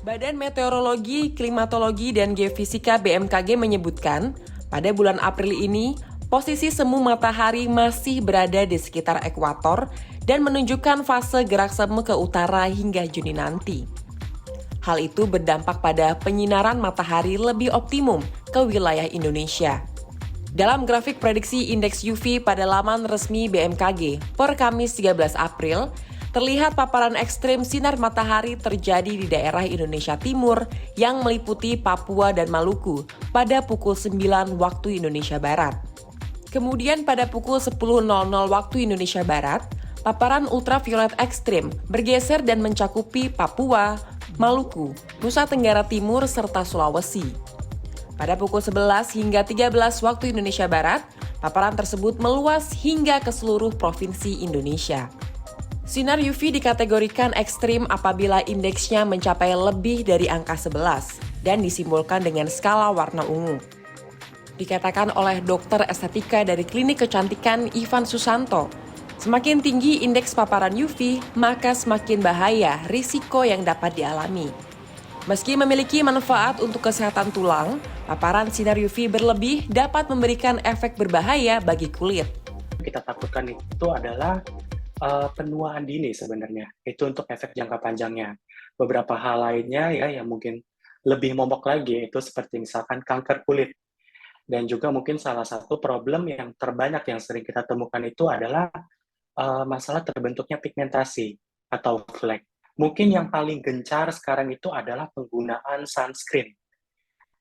Badan Meteorologi, Klimatologi, dan Geofisika BMKG menyebutkan, pada bulan April ini, posisi semu matahari masih berada di sekitar ekuator dan menunjukkan fase gerak semu ke utara hingga Juni nanti. Hal itu berdampak pada penyinaran matahari lebih optimum ke wilayah Indonesia. Dalam grafik prediksi indeks UV pada laman resmi BMKG per Kamis 13 April, terlihat paparan ekstrim sinar matahari terjadi di daerah Indonesia Timur yang meliputi Papua dan Maluku pada pukul 9 waktu Indonesia Barat. Kemudian pada pukul 10.00 waktu Indonesia Barat, paparan ultraviolet ekstrim bergeser dan mencakupi Papua, Maluku, Nusa Tenggara Timur, serta Sulawesi. Pada pukul 11 hingga 13 waktu Indonesia Barat, paparan tersebut meluas hingga ke seluruh provinsi Indonesia. Sinar UV dikategorikan ekstrim apabila indeksnya mencapai lebih dari angka 11 dan disimbolkan dengan skala warna ungu. Dikatakan oleh dokter estetika dari Klinik Kecantikan Ivan Susanto, semakin tinggi indeks paparan UV, maka semakin bahaya risiko yang dapat dialami. Meski memiliki manfaat untuk kesehatan tulang, paparan sinar UV berlebih dapat memberikan efek berbahaya bagi kulit. Kita takutkan itu adalah penuaan dini sebenarnya, itu untuk efek jangka panjangnya. Beberapa hal lainnya ya yang mungkin lebih momok lagi itu seperti misalkan kanker kulit. Dan juga mungkin salah satu problem yang terbanyak yang sering kita temukan itu adalah masalah terbentuknya pigmentasi atau flek. Mungkin yang paling gencar sekarang itu adalah penggunaan sunscreen.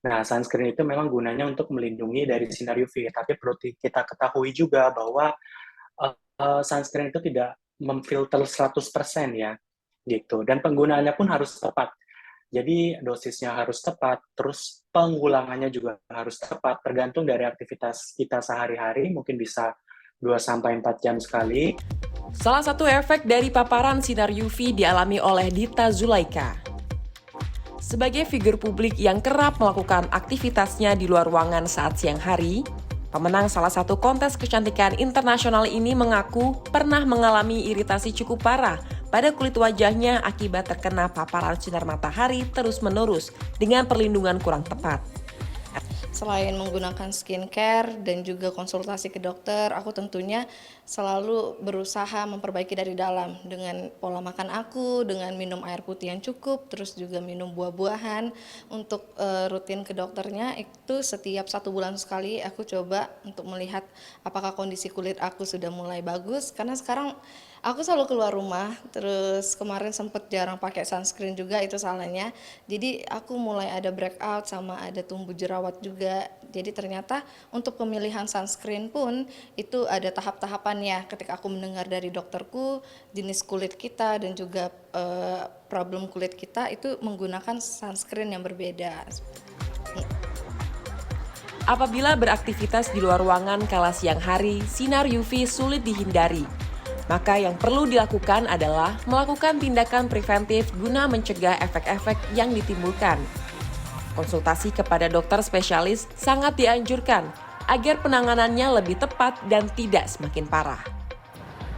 Nah, sunscreen itu memang gunanya untuk melindungi dari sinar UV, tapi perlu kita ketahui juga bahwa sunscreen itu tidak memfilter 100% ya, gitu. Dan penggunaannya pun harus tepat. Jadi dosisnya harus tepat, terus pengulangannya juga harus tepat, tergantung dari aktivitas kita sehari-hari, mungkin bisa 2-4 jam sekali. Salah satu efek dari paparan sinar UV dialami oleh Dita Zulaika. Sebagai figur publik yang kerap melakukan aktivitasnya di luar ruangan saat siang hari, pemenang salah satu kontes kecantikan internasional ini mengaku pernah mengalami iritasi cukup parah pada kulit wajahnya akibat terkena paparan sinar matahari terus-menerus dengan perlindungan kurang tepat. Selain menggunakan skincare dan juga konsultasi ke dokter, aku tentunya selalu berusaha memperbaiki dari dalam dengan pola makan aku, dengan minum air putih yang cukup, terus juga minum buah-buahan. Untuk rutin ke dokternya itu setiap 1 bulan sekali aku coba untuk melihat apakah kondisi kulit aku sudah mulai bagus, karena sekarang aku selalu keluar rumah, terus kemarin sempat jarang pakai sunscreen juga, itu salahnya. Jadi aku mulai ada breakout sama ada tumbuh jerawat juga. Jadi ternyata untuk pemilihan sunscreen pun itu ada tahap-tahapannya. Ketika aku mendengar dari dokterku, jenis kulit kita dan juga problem kulit kita itu menggunakan sunscreen yang berbeda. Apabila beraktivitas di luar ruangan kala siang hari, sinar UV sulit dihindari. Maka yang perlu dilakukan adalah melakukan tindakan preventif guna mencegah efek-efek yang ditimbulkan. Konsultasi kepada dokter spesialis sangat dianjurkan agar penanganannya lebih tepat dan tidak semakin parah.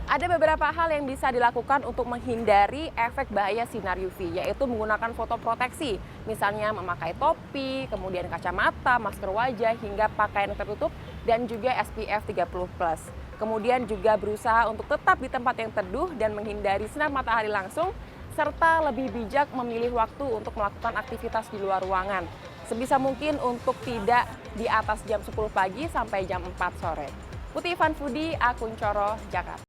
Ada beberapa hal yang bisa dilakukan untuk menghindari efek bahaya sinar UV, yaitu menggunakan fotoproteksi, misalnya memakai topi, kemudian kacamata, masker wajah, hingga pakaian tertutup, dan juga SPF 30+. Kemudian juga berusaha untuk tetap di tempat yang teduh dan menghindari sinar matahari langsung, serta lebih bijak memilih waktu untuk melakukan aktivitas di luar ruangan. Sebisa mungkin untuk tidak di atas jam 10 pagi sampai jam 4 sore. Putih Ivan Fudi, Akun Coro, Jakarta.